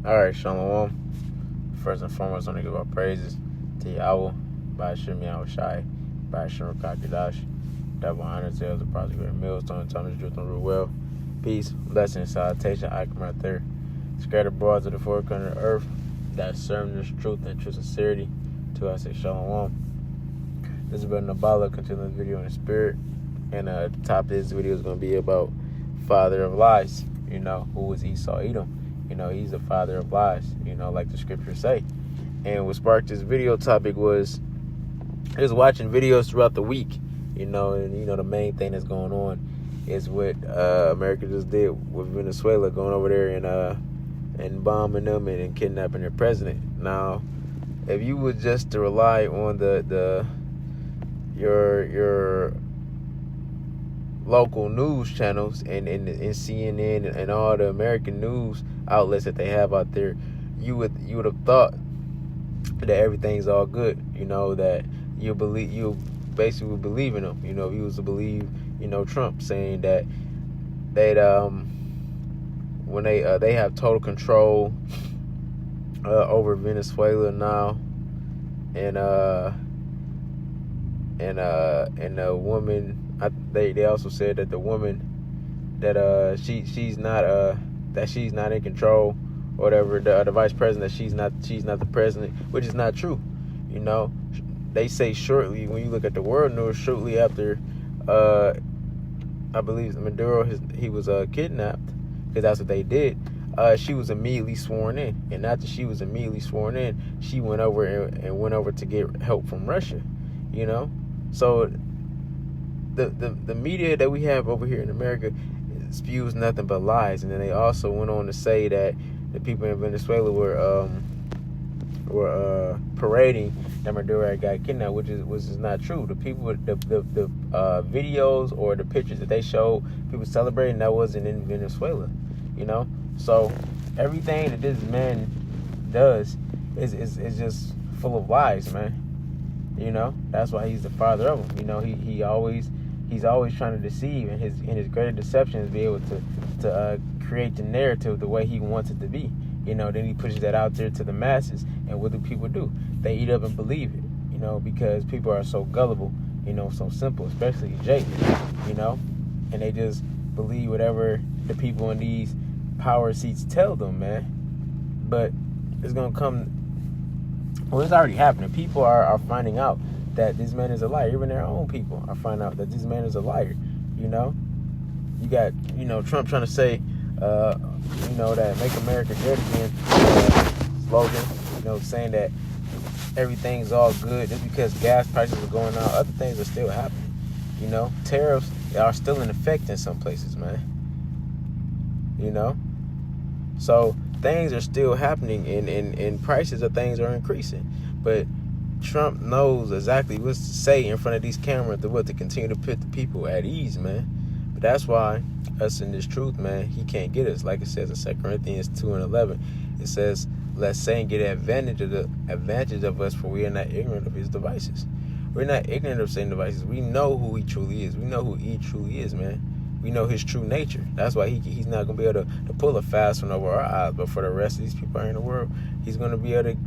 Alright, Shalom. First and foremost, I want to give our praises to Yahweh, by Hashem Yahushai, by Hashem Rakakadash. Double honor to the prosecutor Millstone, Thomas Truth and Rule Well. Peace, blessing, salutation, I come right there. Scattered abroad to the four corners of the earth that serve this truth and true sincerity. To us, say Shalom. This has been Nabala, continuing this video in the spirit. And the top of this video is going to be about father of lies. Who was Esau Edom? He's the father of lies, like the scriptures say. And what sparked this video topic was I was watching videos throughout the week, and the main thing that's going on is what America just did with Venezuela, going over there and bombing them and kidnapping their president. Now, if you would just to rely on your local news channels and CNN and all the American news outlets that they have out there, you would have thought that everything's all good. That you basically would believe in them. If you was to believe, Trump saying that when they have total control over Venezuela now, and the woman. They also said that the woman that she's not in control or whatever, the vice president, that she's not the president, which is not true. They say shortly, when you look at the world news, shortly after I believe Maduro he was kidnapped, because that's what they did. She was immediately sworn in, and after she was immediately sworn in, she went over to get help from Russia. So the media that we have over here in America spews nothing but lies. And then they also went on to say that the people in Venezuela were parading that Maduro got kidnapped, which is not true. The people, the videos or the pictures that they showed people celebrating, that wasn't in Venezuela. So everything that this man does is just full of lies, man. That's why he's the father of them. He's always trying to deceive, and his greater deception is be able to create the narrative the way he wants it to be. Then he pushes that out there to the masses, and what do people do? They eat up and believe it. Because people are so gullible, so simple, especially Jake. And they just believe whatever the people in these power seats tell them, man. But it's gonna come. Well, it's already happening. People are finding out that this man is a liar. Even their own people are finding out that this man is a liar. You got, Trump trying to say, that Make America Great Again slogan, saying that everything's all good just because gas prices are going up. Other things are still happening. Tariffs are still in effect in some places, man. So things are still happening, and prices of things are increasing. But Trump knows exactly what to say in front of these cameras to continue to put the people at ease, man. But that's why us in this truth, man, he can't get us. Like it says in 2 Corinthians 2:11, it says, "Let Satan get advantage of us, for we are not ignorant of his devices." We're not ignorant of Satan's devices. We know who he truly is. We know who he truly is, man. We know his true nature. That's why he's not gonna be able to pull a fast one over our eyes. But for the rest of these people in the world, he's gonna be able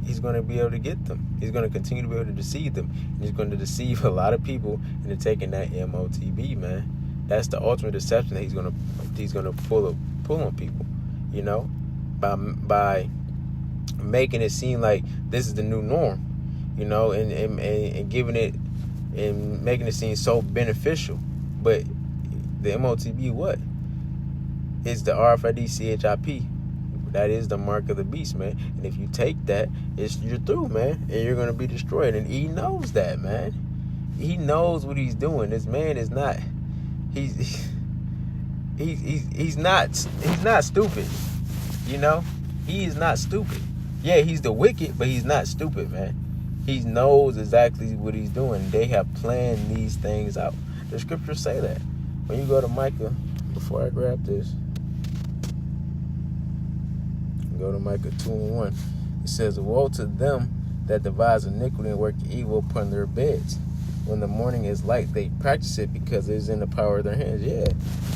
to get them. He's gonna continue to be able to deceive them. And he's gonna deceive a lot of people into taking that MOTB, man. That's the ultimate deception that he's gonna pull on people. By making it seem like this is the new norm, and giving it and making it seem so beneficial. But the MOTB, what? It's the RFID CHIP. That is the mark of the beast, man. And if you take that, you're through, man. And you're going to be destroyed. And he knows that, man. He knows what he's doing. This man is not... He's not stupid. He is not stupid. Yeah, he's the wicked, but he's not stupid, man. He knows exactly what he's doing. They have planned these things out. The scriptures say that. When you go to Micah, before I grab this, go to Micah 2:1. It says, "Woe to them that devise iniquity and work evil upon their beds. when the morning is light, they practice it because it's in the power of their hands. Yeah,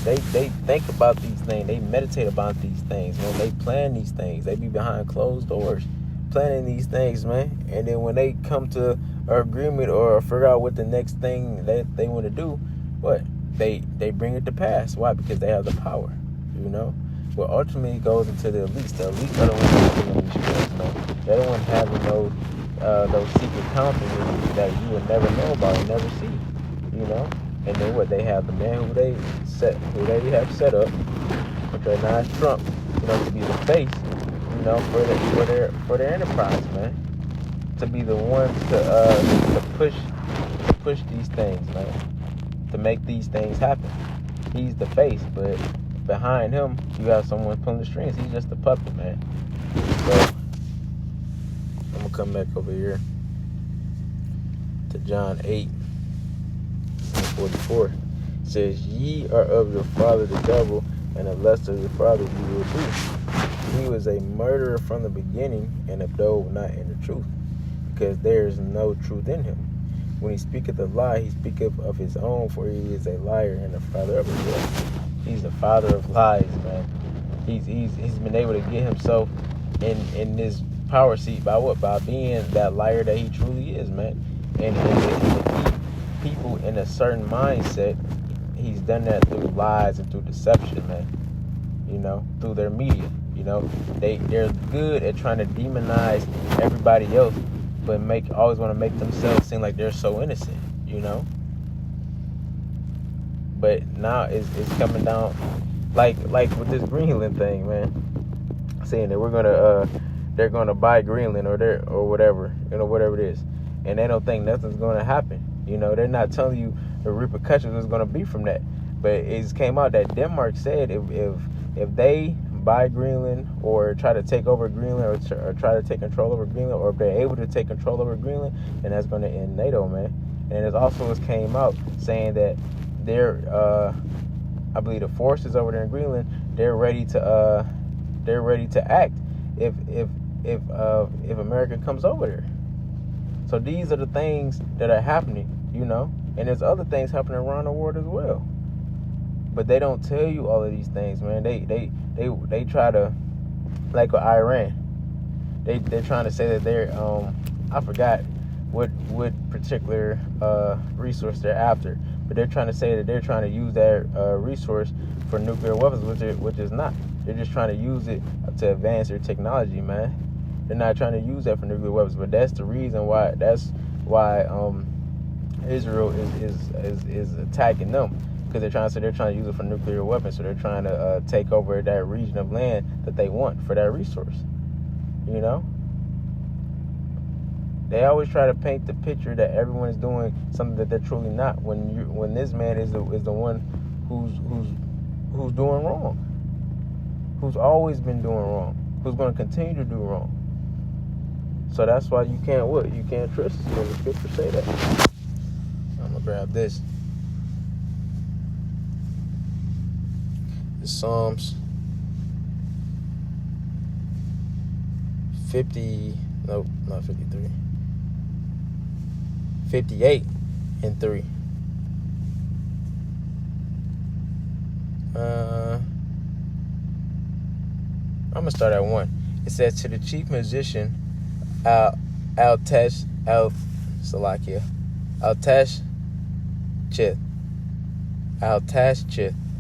they think about these things. They meditate about these things. When they plan these things, they be behind closed doors planning these things, man. And then when they come to an agreement or figure out what the next thing that they want to do, what? They bring it to pass. Why? Because they have the power, you know? Well, ultimately it goes into the elites. The elites are the ones having these strengths, man. They're the ones having those secret counsels that you would never know about and never see, you know? And then what? They have the man who they have set up, which right now is Trump, you know, to be the face, you know, for their enterprise, man. To be the ones to push these things, man. To make these things happen. He's the face, but behind him you have someone pulling the strings. He's just a puppet, man. So I'm gonna come back over here to John 8:44. It says, "Ye are of your father the devil, and the lust of your father you will do. He was a murderer from the beginning, and abode not in the truth, because there is no truth in him. When he speaketh a lie, he speaketh of his own, for he is a liar and the father of it." He's the father of lies, man. He's been able to get himself in this power seat by what? By being that liar that he truly is, man. And to keep people in a certain mindset, he's done that through lies and through deception, man. You know, through their media. You know, they're good at trying to demonize everybody else, but always want to make themselves seem like they're so innocent, you know. But now it's coming down, like with this Greenland thing, man. Saying that they're gonna buy Greenland or whatever, you know, whatever it is, and they don't think nothing's gonna happen. You know, they're not telling you the repercussions is gonna be from that. But it came out that Denmark said if they buy Greenland or try to take over Greenland or try to take control over Greenland, or if they're able to take control over Greenland, then that's going to end NATO, man. And it also came out saying that I believe the forces over there in Greenland, they're ready to act if America comes over there. So these are the things that are happening, you know, and there's other things happening around the world as well. But they don't tell you all of these things, man. They try to, like with Iran, they're trying to say that they're I forgot what particular resource they're after, but they're trying to say that they're trying to use that resource for nuclear weapons, which is not. They're just trying to use it to advance their technology, man. They're not trying to use that for nuclear weapons, but that's the reason why. That's why Israel is attacking them. Because they're trying to use it for nuclear weapons, so they're trying to take over that region of land that they want for that resource. You know, they always try to paint the picture that everyone is doing something that they're truly not. When this man is the one who's doing wrong, who's always been doing wrong, who's going to continue to do wrong. So that's why you can't trust when the scriptures say that. I'm gonna grab this. Psalms 58 and 3. I'm gonna start at 1. It says, "To the chief musician Altashchith,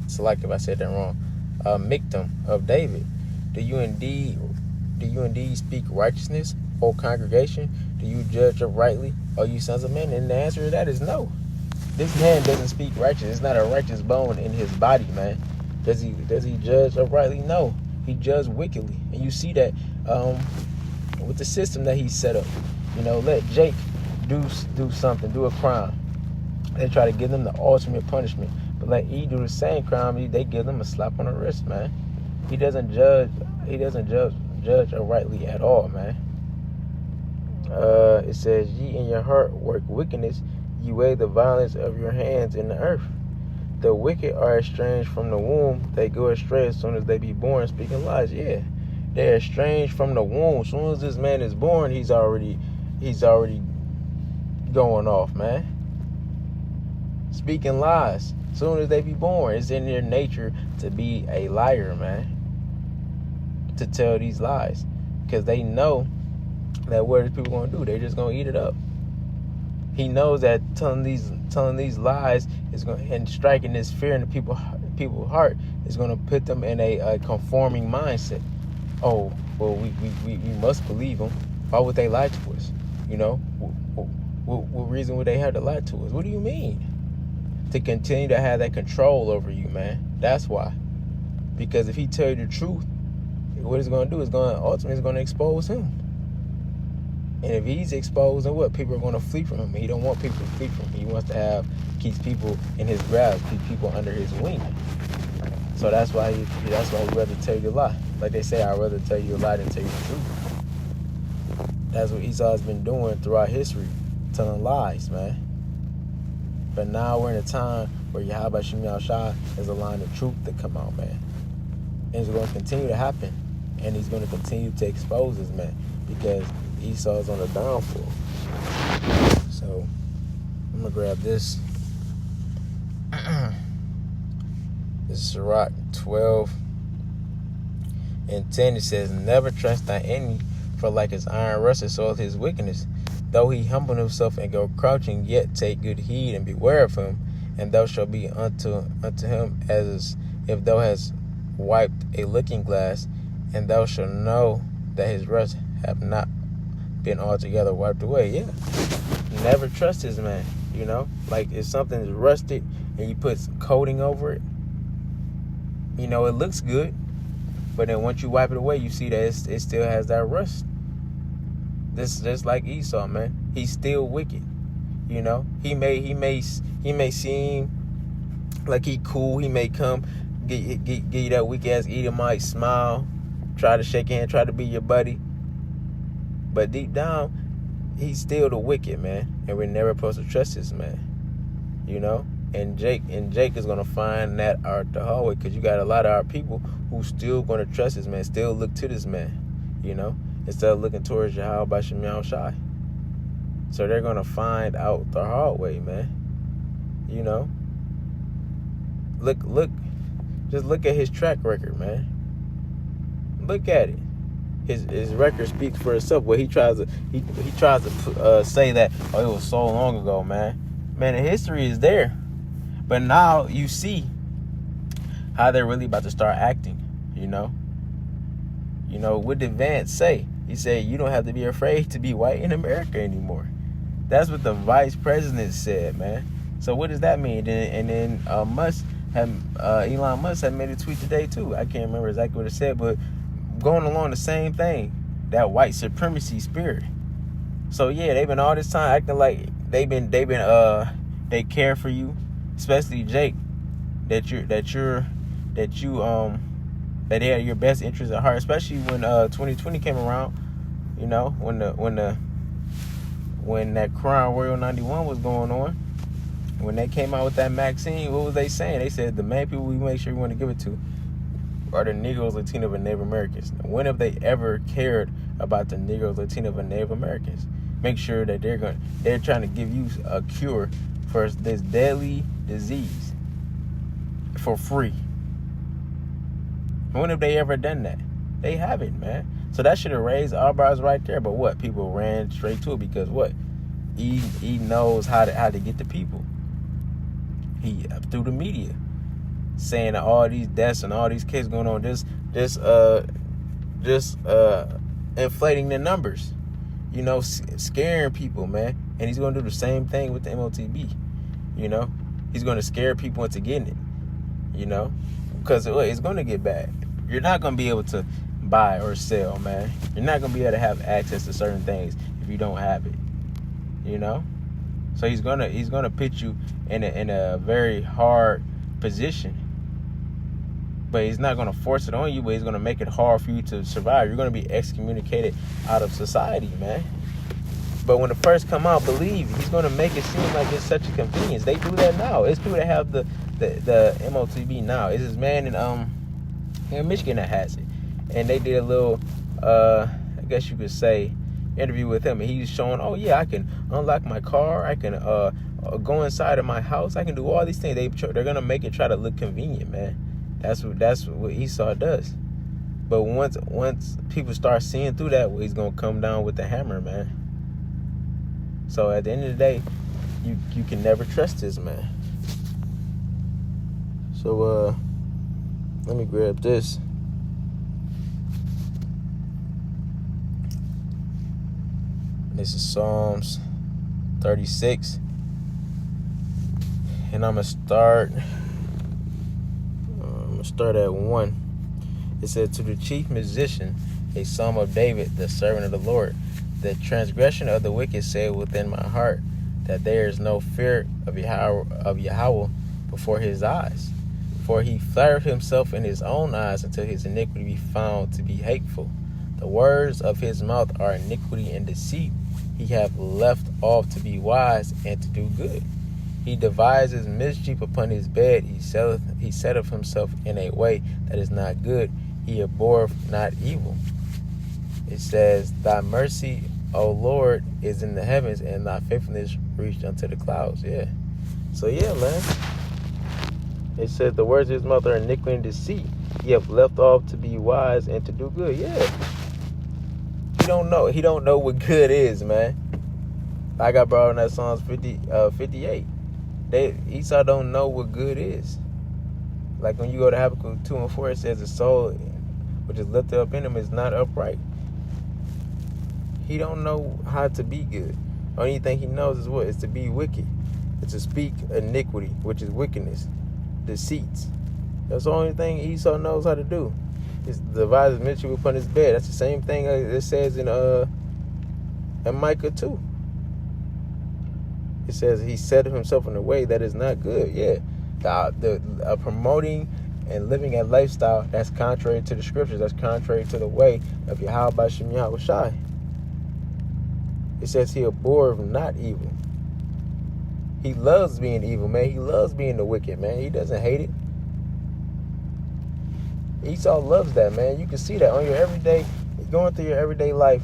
select if I said that wrong, Miktam of David, do you indeed speak righteousness, O congregation? Do you judge uprightly, O you sons of men?" And the answer to that is no. This man doesn't speak righteous. It's not a righteous bone in his body, man. Does he judge uprightly? No. He judged wickedly. And you see that with the system that he set up. You know, let Jake do something, do a crime. They try to give them the ultimate punishment. But let E do the same crime, they give them a slap on the wrist, man. He doesn't judge uprightly at all, man. It says, "Ye in your heart work wickedness, ye weigh the violence of your hands in the earth. The wicked are estranged from the womb, they go astray as soon as they be born," speaking lies. Yeah, they're estranged from the womb. As soon as this man is born, he's already going off, man. speaking lies. Soon as they be born, it's in their nature to be a liar, man. To tell these lies. Because they know that what are people going to do? They're just going to eat it up. He knows that telling these lies is going, and striking this fear in the people's heart is going to put them in a conforming mindset. Oh, well, we must believe them. Why would they lie to us? You know, what reason would they have to lie to us? What do you mean? To continue to have that control over you, man. That's why. Because if he tell you the truth, what it's going to do is ultimately going to expose him. And if he's exposed, then what? People are going to flee from him. He don't want people to flee from him. He wants to keeps people in his grasp, keep people under his wing. So that's why he'd rather tell you a lie. Like they say, I'd rather tell you a lie than tell you the truth. That's what Esau's been doing throughout history, telling lies, man. But now we're in a time where Yahweh Shem Yahushua is allowing the truth to come out, man. And it's going to continue to happen. And he's going to continue to expose us, man. Because Esau's on the downfall. So, I'm going to grab this. This is Sirach 12 and 10. It says, never trust thy enemy, for like his iron rusted, so is his wickedness. Though he humble himself and go crouching, yet take good heed and beware of him. And thou shalt be unto him as if thou hast wiped a looking glass, and thou shalt know that his rust have not been altogether wiped away. Yeah. Never trust this man, you know? Like if something is rusted and you put coating over it, you know, it looks good. But then once you wipe it away, you see that it still has that rust. This is just like Esau, man. He's still wicked. You know? He may seem like he cool. He may come give you that weak ass Edomite smile, try to shake your hand, try to be your buddy. But deep down, he's still the wicked, man. And we're never supposed to trust this man. You know? And Jake is gonna find that out the hallway, because you got a lot of our people who still gonna trust this man, still look to this man, you know, instead of looking towards Yahweh Shem Yahushua. So they're gonna find out the hard way, man. You know, just look at his track record, man. Look at it. His record speaks for itself. Where he tries to say that, oh, it was so long ago, man. Man, the history is there. But now you see how they're really about to start acting, you know? You know, what did Vance say? He said, you don't have to be afraid to be white in America anymore. That's what the vice president said, man. So what does that mean? And then Elon Musk had made a tweet today, too. I can't remember exactly what it said, but going along the same thing, that white supremacy spirit. So, yeah, they've been all this time acting like they care for you. Especially Jake, that they had your best interest at heart. Especially when 2020 came around, you know, when that Crown Royal 91 was going on, when they came out with that Maxine, what was they saying? They said the main people we make sure we want to give it to are the Negroes, Latinos, and Native Americans. When have they ever cared about the Negroes, Latinos, and Native Americans? Make sure that they're trying to give you a cure for this deadly disease for free. When have they ever done that? They haven't, man. So that should have raised eyebrows right there. But what? People ran straight to it because what? He knows how to get the people. He through the media, saying that all these deaths and all these cases going on, just inflating the numbers, you know, scaring people, man. And he's going to do the same thing with the MOTB, you know. He's going to scare people into getting it, you know, because it's going to get bad. You're not going to be able to buy or sell, man. You're not going to be able to have access to certain things if you don't have it, you know. So he's gonna put you in a very hard position, but he's not gonna force it on you. But he's gonna make it hard for you to survive. You're gonna be excommunicated out of society, man. But when it first come out, believe he's gonna make it seem like it's such a convenience. They do that now. It's people that have the MOTB now. It's this man in Michigan that has it, and they did a little, I guess you could say, interview with him, and he's showing, oh yeah, I can unlock my car, I can go inside of my house, I can do all these things. They're gonna make it try to look convenient, man. That's what Esau does. But once people start seeing through that, well, he's gonna come down with the hammer, man. So at the end of the day, you can never trust this man. So let me grab this. This is Psalms 36. And I'm gonna start at 1. It said, to the chief musician, a psalm of David, the servant of the Lord. The transgression of the wicked said within my heart, that there is no fear of Yahweh before his eyes. For he flattered himself in his own eyes until his iniquity be found to be hateful. The words of his mouth are iniquity and deceit. He hath left off to be wise and to do good. He devises mischief upon his bed. He setteth himself in a way that is not good. He abhorreth not evil. It says, thy mercy, O Lord, is in the heavens, and thy faithfulness reached unto the clouds. Yeah. So yeah, man. It says the words of his mouth are iniquity and deceit. He hath left off to be wise and to do good. Yeah. He don't know what good is, man. Like I brought in that Psalms 58. Esau don't know what good is. Like when you go to Habakkuk 2 and 4, it says the soul which is lifted up in him is not upright. He don't know how to be good. Only thing he knows is what? It's to be wicked. It's to speak iniquity, which is wickedness, deceits. That's the only thing Esau knows how to do. It's devises mischief upon his bed. That's the same thing it says in Micah 2. It says he set himself in a way that is not good. Yeah. Promoting and living a lifestyle that's contrary to the scriptures, that's contrary to the way of Yahweh B'Shem Yahweh Shai. It says he abhorreth not evil. He loves being evil, man. He loves being the wicked, man. He doesn't hate it. Esau loves that, man. You can see that on your everyday, going through your everyday life.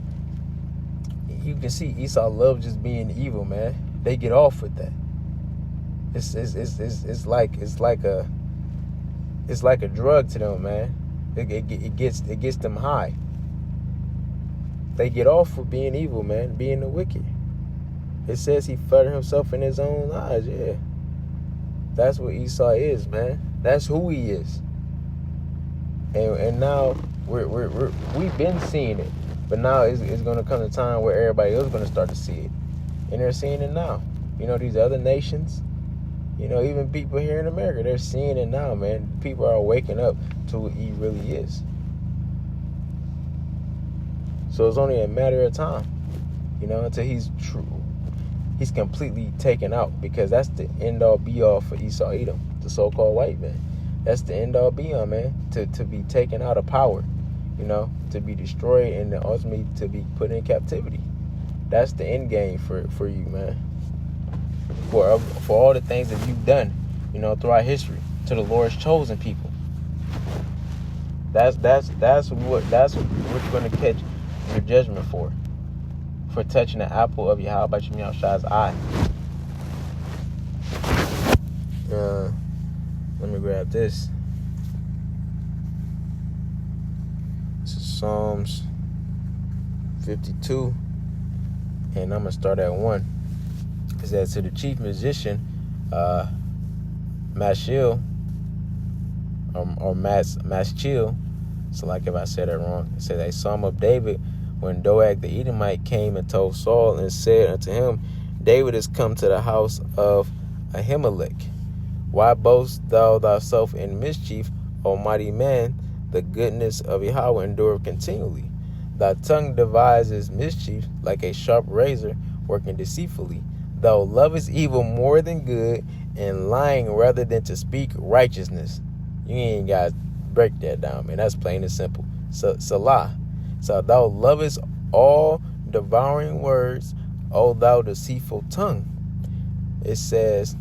You can see Esau loves just being evil, man. They get off with that. It's like a drug to them, man. It gets them high. They get off with being evil, man, being the wicked. It says he flattered himself in his own eyes. Yeah, that's what Esau is, man. That's who he is. And now we've been seeing it, but now it's going to come a time where everybody else is going to start to see it, and they're seeing it now. You know, these other nations, you know, even people here in America, they're seeing it now, man. People are waking up to what he really is. So it's only a matter of time, you know, until he's completely taken out, because that's the end all be all for Esau Edom, the so-called white man. That's the end all be all, man, to be taken out of power, you know, to be destroyed and then ultimately to be put in captivity. That's the end game for you, man. For all the things that you've done, you know, throughout history to the Lord's chosen people. That's what you're going to catch your judgment for touching the apple of Yahweh B'Shem Yahweh Shai's eye. Let me grab this. This is Psalms 52, and I'm gonna start at 1. It says, to the chief musician, Maschil, or Maschil. So like if I said it wrong, it says a psalm of David, when Doeg the Edomite came and told Saul and said unto him, David is come to the house of Ahimelech. Why boast thou thyself in mischief, O mighty man? The goodness of Yahweh endureth continually. Thy tongue devises mischief like a sharp razor, working deceitfully. Thou lovest evil more than good, and lying rather than to speak righteousness. You ain't got to break that down, man. That's plain and simple. Salah. So thou lovest all devouring words, O thou deceitful tongue. It says,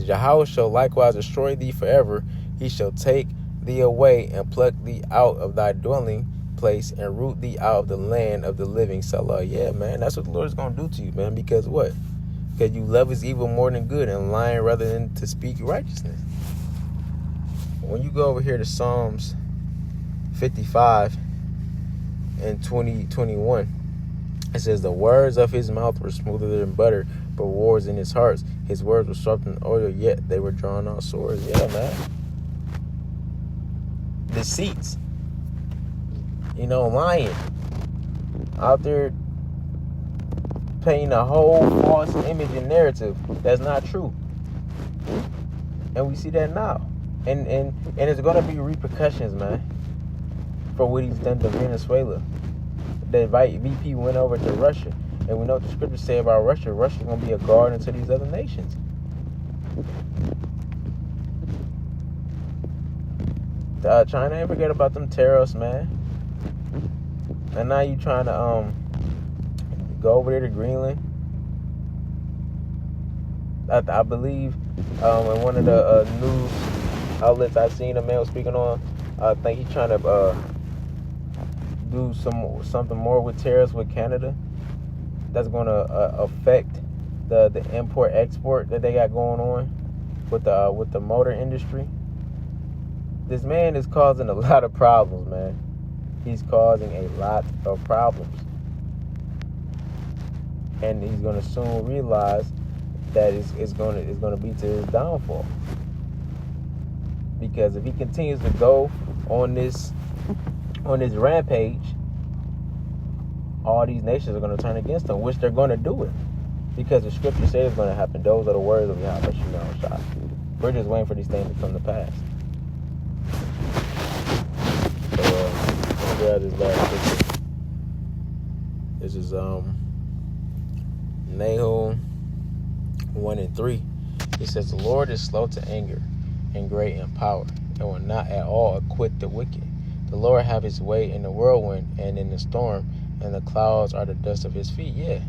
Yahweh shall likewise destroy thee forever. He shall take thee away and pluck thee out of thy dwelling. place and root thee out of the land of the living. Salah. Yeah, man, that's what the Lord is going to do to you, man. Because what? Because you love his evil more than good and lying rather than to speak righteousness. When you go over here to Psalms 55 and 20:21, it says, the words of his mouth were smoother than butter, but wars in his heart. His words were sharper than oil, yet they were drawn out swords. Yeah, man. Deceits. Lying. Out there painting a whole false image and narrative that's not true. And we see that now. And there's going to be repercussions, man, for what he's done to Venezuela. The VP went over to Russia. And we know what the scriptures say about Russia. Russia's going to be a guardian to these other nations. China ain't forget about them terrorists, man. And now you trying to go over there to Greenland. I believe in one of the news outlets I seen a man was speaking on, I think he's trying to do something more with tariffs with Canada that's going to affect the import export that they got going on with the motor industry. This man is causing a lot of problems, man. He's causing a lot of problems, and he's going to soon realize that it's going to be to his downfall. Because if he continues to go on this rampage, all these nations are going to turn against him, which they're going to do it. Because the scripture says it's going to happen. Those are the words of Yahweh Shah. We're just waiting for these things to come to pass. So, let me grab this last picture. This is Nahum 1:3. He says, the Lord is slow to anger and great in power, and will not at all acquit the wicked. The Lord have his way in the whirlwind and in the storm, and the clouds are the dust of his feet. Yeah,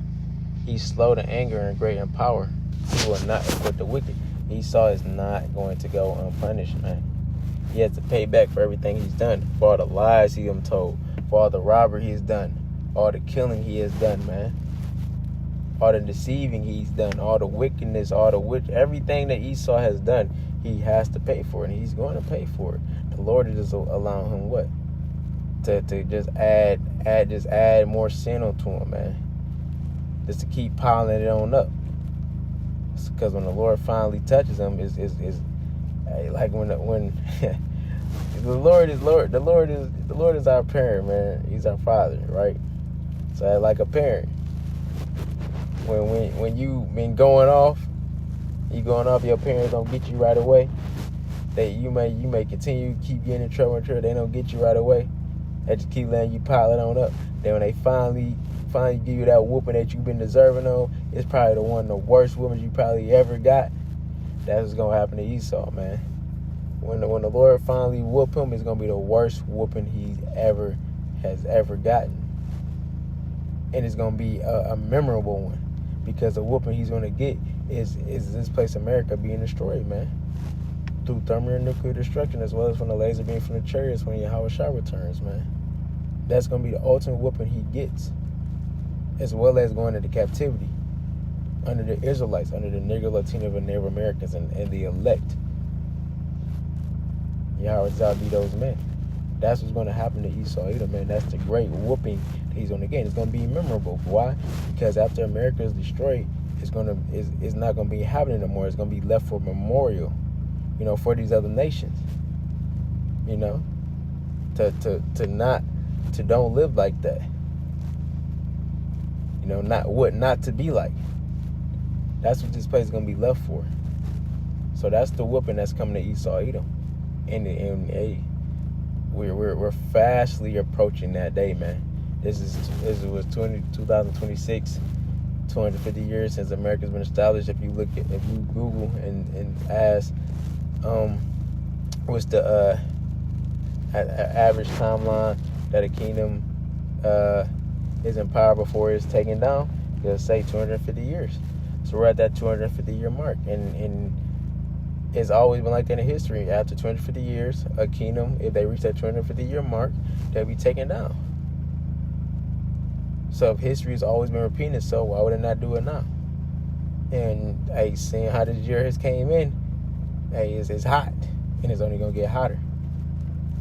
he's slow to anger and great in power. He will not acquit the wicked. Esau is not going to go unpunished, man. He has to pay back for everything he's done, for all the lies he has told, for all the robbery he's done, all the killing he has done, man, all the deceiving he's done, all the wickedness, everything that Esau has done. He has to pay for it, and he's going to pay for it. The Lord is just allowing him what? To just add more sin onto him, man. Just to keep piling it on up. Because when the Lord finally touches him, is like when the Lord is our parent, man. He's our father, right? So like a parent, when you been going off, your parents don't get you right away. You may continue to keep getting in trouble until they don't get you right away. They just keep letting you pile it on up. Then when they finally give you that whooping that you've been deserving of, it's probably the one of the worst whoopings you probably ever got. That's what's gonna happen to Esau, man. When the Lord finally whoop him, it's gonna be the worst whooping he has ever gotten, and it's gonna be a memorable one, because the whooping he's gonna get is this place America being destroyed, man, through thermonuclear destruction, as well as from the laser beam from the chariots when Yahweh Shah returns, man. That's gonna be the ultimate whooping he gets, as well as going into captivity under the Israelites, under the Negro, Latino, and Native Americans, and the elect. Yahweh Shah be those men. That's what's going to happen to Esau Edom, man. That's the great whooping that he's going to get. It's going to be memorable. Why? Because after America is destroyed, it's not going to be happening anymore. It's going to be left for memorial, for these other nations. To don't live like that. Not to be like. That's what this place is going to be left for. So that's the whooping that's coming to Esau Edom. And we're fastly approaching that day, man. This was 2026, 250 years since America's been established. If you Google and ask, what's the average timeline that a kingdom is in power before it's taken down, they'll say 250 years. So we're at that 250 year mark, and It's always been like that in history. After 250 years, a kingdom, if they reach that 250-year mark, they'll be taken down. So if history has always been repeating itself, why would it not do it now? And hey, seeing how this year has came in, hey, it's hot, and it's only gonna get hotter.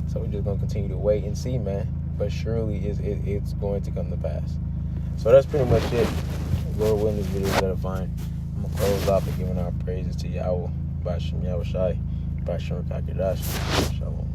So we're just gonna continue to wait and see, man. But surely it's going to come to pass. So that's pretty much it. Lord willing, this video is gonna find. I'm gonna close off and giving our praises to Yahweh, Bashem Yahweh Shai, Bashem Kakadash, Shalom.